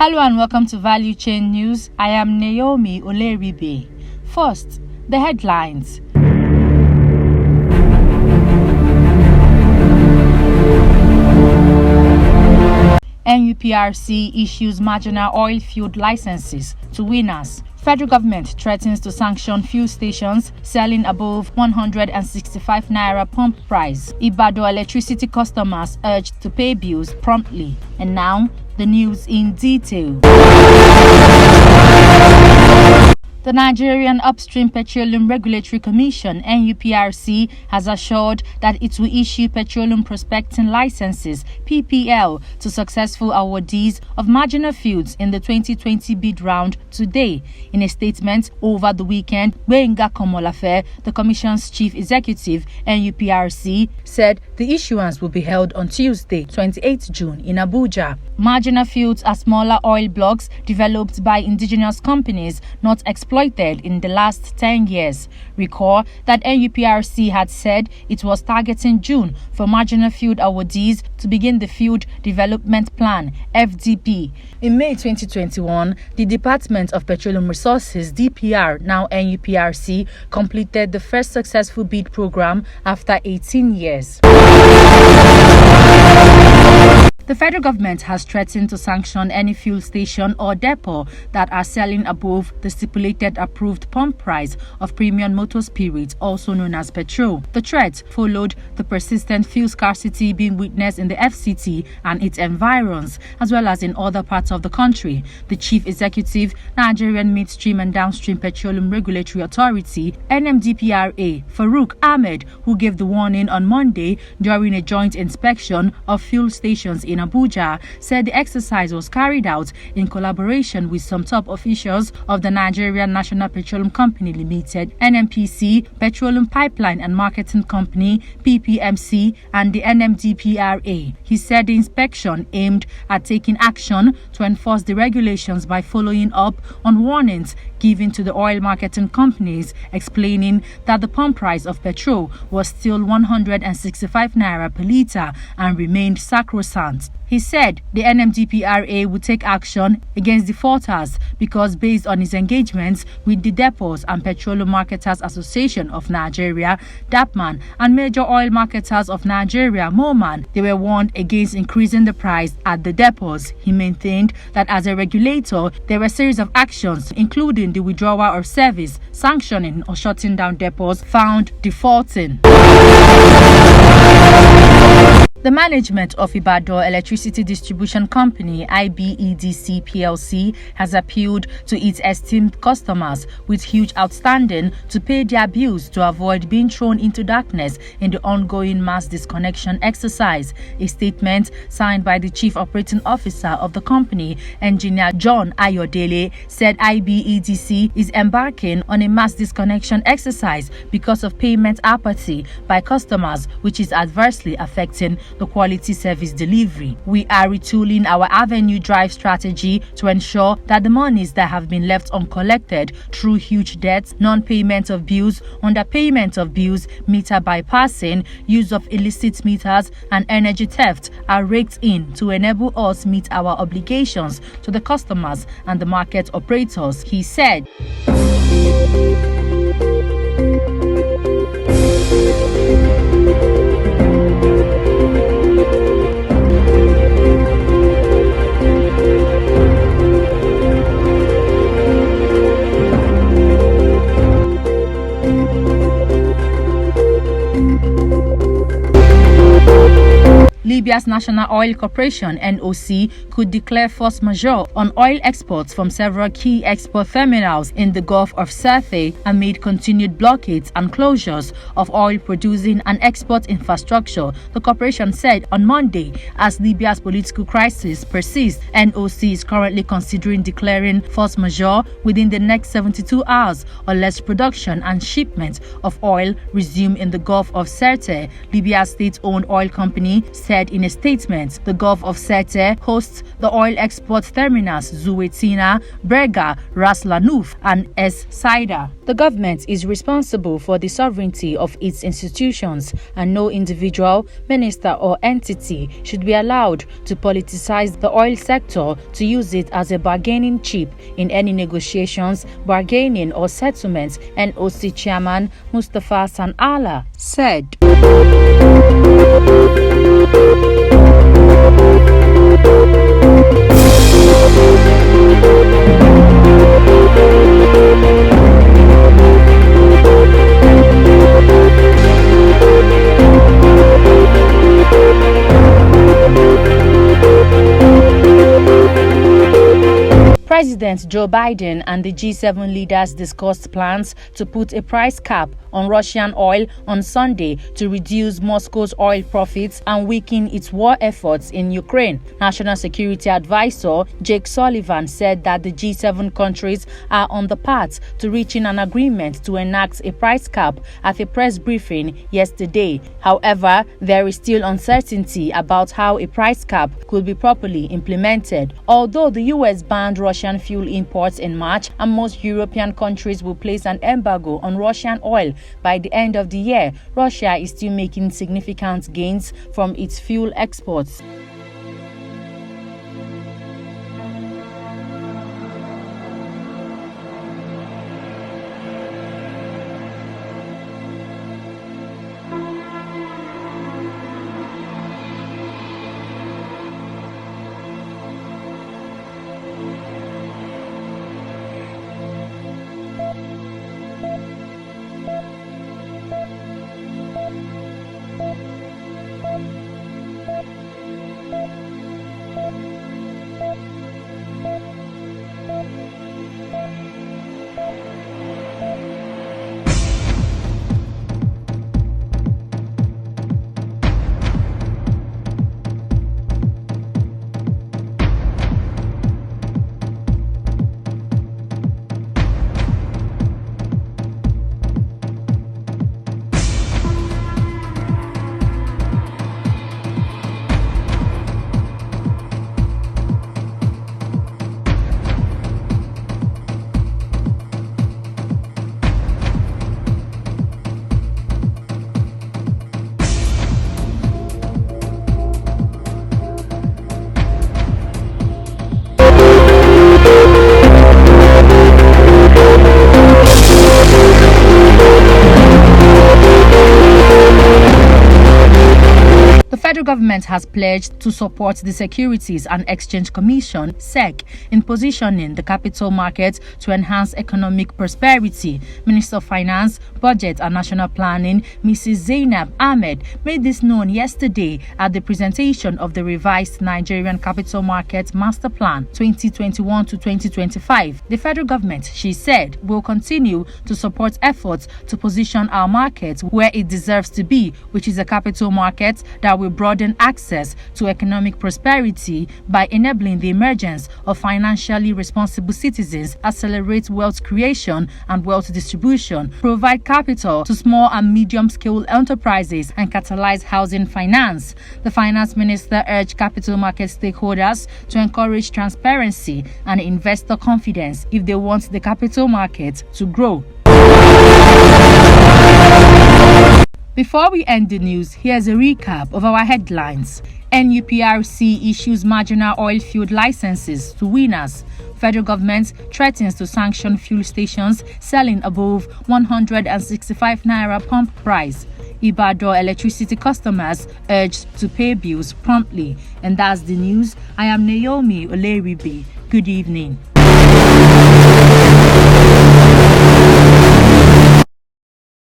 Hello and welcome to Valuechain News. I am Naomi Oleribe. First, the headlines. NUPRC issues marginal oil field licenses to winners. Federal government threatens to sanction fuel stations selling above 165 naira pump price. Ibadan electricity customers urged to pay bills promptly. And now, the news in detail. The Nigerian Upstream Petroleum Regulatory Commission (NUPRC) has assured that it will issue petroleum prospecting licenses to successful awardees of marginal fields in the 2020 bid round today. In a statement over the weekend, Gbenga Komolafe, the Commission's chief executive (NUPRC), said the issuance will be held on Tuesday, 28 June, in Abuja. Marginal fields are smaller oil blocks developed by indigenous companies not exploited in the last 10 years. Recall that NUPRC had said it was targeting June for marginal field awardees to begin the Field Development Plan (FDP). In May 2021, the Department of Petroleum Resources (DPR), now NUPRC, completed the first successful bid program after 18 years. The federal government has threatened to sanction any fuel station or depot that are selling above the stipulated approved pump price of premium motor spirits, also known as petrol. The threat followed the persistent fuel scarcity being witnessed in the FCT and its environs, as well as in other parts of the country. The chief executive, Nigerian Midstream and Downstream Petroleum Regulatory Authority (NMDPRA), Farouk Ahmed, who gave the warning on Monday during a joint inspection of fuel stations in Abuja, said the exercise was carried out in collaboration with some top officials of the Nigerian National Petroleum Company Limited (NNPC), Petroleum Pipeline and Marketing Company (PPMC), and the NMDPRA. He said the inspection aimed at taking action to enforce the regulations by following up on warnings given to the oil marketing companies, explaining that the pump price of petrol was still 165 naira per litre and remained sacrosanct. He said the NMDPRA would take action against defaulters because, based on his engagements with the Depots and Petroleum Marketers Association of Nigeria (DAPMAN) and Major Oil Marketers of Nigeria (MOMAN), they were warned against increasing the price at the depots. He maintained that as a regulator, there were a series of actions, including the withdrawal of service, sanctioning or shutting down depots found defaulting. The management of Ibadan Electricity Distribution Company (IBEDC PLC) has appealed to its esteemed customers with huge outstanding to pay their bills to avoid being thrown into darkness in the ongoing mass disconnection exercise. A statement signed by the Chief Operating Officer of the company, Engineer John Ayodele, said IBEDC is embarking on a mass disconnection exercise because of payment apathy by customers, which is adversely affecting the quality service delivery. We are retooling our Avenue Drive strategy to ensure that the monies that have been left uncollected through huge debts, non-payment of bills, underpayment of bills, meter bypassing, use of illicit meters, and energy theft are raked in to enable us meet our obligations to the customers and the market operators, he said. Libya's National Oil Corporation (NOC) could declare force majeure on oil exports from several key export terminals in the Gulf of Sirte amid continued blockades and closures of oil-producing and export infrastructure, the corporation said on Monday. As Libya's political crisis persists, NOC is currently considering declaring force majeure within the next 72 hours unless production and shipment of oil resume in the Gulf of Sirte. Libya's state-owned oil company said said in a statement. The Gulf of Sirte hosts the oil export terminals Zuwetina, Brega, Ras Lanuf, and Es Saida. The government is responsible for the sovereignty of its institutions, and no individual, minister, or entity should be allowed to politicize the oil sector to use it as a bargaining chip in any negotiations, bargaining, or settlements, NOC Chairman Mustafa Sanala said. President Joe Biden and the G7 leaders discussed plans to put a price cap on Russian oil on Sunday to reduce Moscow's oil profits and weaken its war efforts in Ukraine. National Security Advisor Jake Sullivan said that the G7 countries are on the path to reaching an agreement to enact a price cap at a press briefing yesterday. However, there is still uncertainty about how a price cap could be properly implemented. Although the US banned Russian fuel imports in March and most European countries will place an embargo on Russian oil by the end of the year, Russia is still making significant gains from its fuel exports. The federal government has pledged to support the Securities and Exchange Commission (SEC) in positioning the capital market to enhance economic prosperity. Minister of Finance, Budget and National Planning, Mrs. Zainab Ahmed, made this known yesterday at the presentation of the revised Nigerian Capital Market Master Plan 2021 to 2025. The federal government, she said, will continue to support efforts to position our market where it deserves to be, which is a capital market that will broaden access to economic prosperity by enabling the emergence of financially responsible citizens, accelerate wealth creation and wealth distribution, provide capital to small and medium-scale enterprises, and catalyze housing finance. The finance minister urged capital market stakeholders to encourage transparency and investor confidence if they want the capital market to grow. Before we end the news, here's a recap of our headlines. NUPRC issues marginal oil field licenses to winners. Federal government threatens to sanction fuel stations selling above 165 naira pump price. Ibadan electricity customers urged to pay bills promptly. And that's the news. I am Naomi Oleribe. Good evening.